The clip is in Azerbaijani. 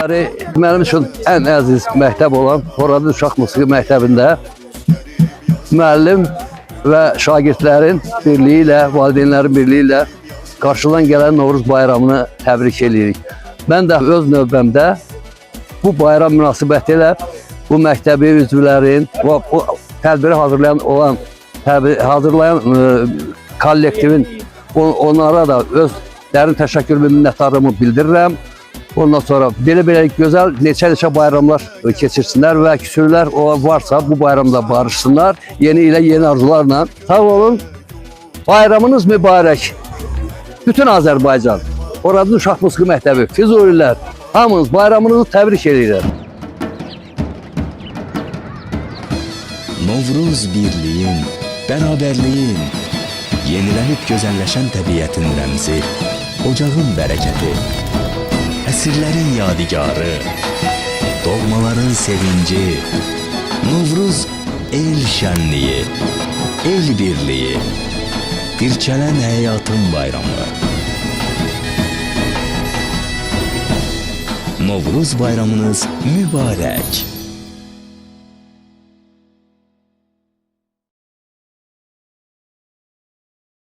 Mənim üçün ən əziz məktəb olan Horadiz Uşaq Musiqi Məktəbində müəllim və şagirdlərin birliyi ilə, valideynlərin birliyi ilə qarşıdan gələn Novruz bayramını təbrik edirik. Mən də öz növbəmdə bu bayram münasibəti ilə bu məktəbi üzvlərin, bu tədbiri hazırlayan kollektivin onlara da öz dərin təşəkkür və minnətdarlığımı bildirirəm. Ondan sonra belə gözəl neçə bayramlar keçirsinlər və küsürlər varsa bu bayramda barışsınlar. Yeni ilə yeni arzularla. Sağ olun. Bayramınız mübarək. Bütün Azərbaycan, Horadiz Uşaq Musiqi Məktəbi, Füzulilər, hamınız bayramınızı təbrik edirəm. Novruz birliyin, bərabərliyin, yenilənib gözəlləşən təbiətin rəmzi, ocağın bərəkəti, əsrlərin yadigarı, doğmaların sevinci, Novruz el şənliyi, el birliyi, dirçələn həyatın bayramı. Novruz bayramınız mübarək.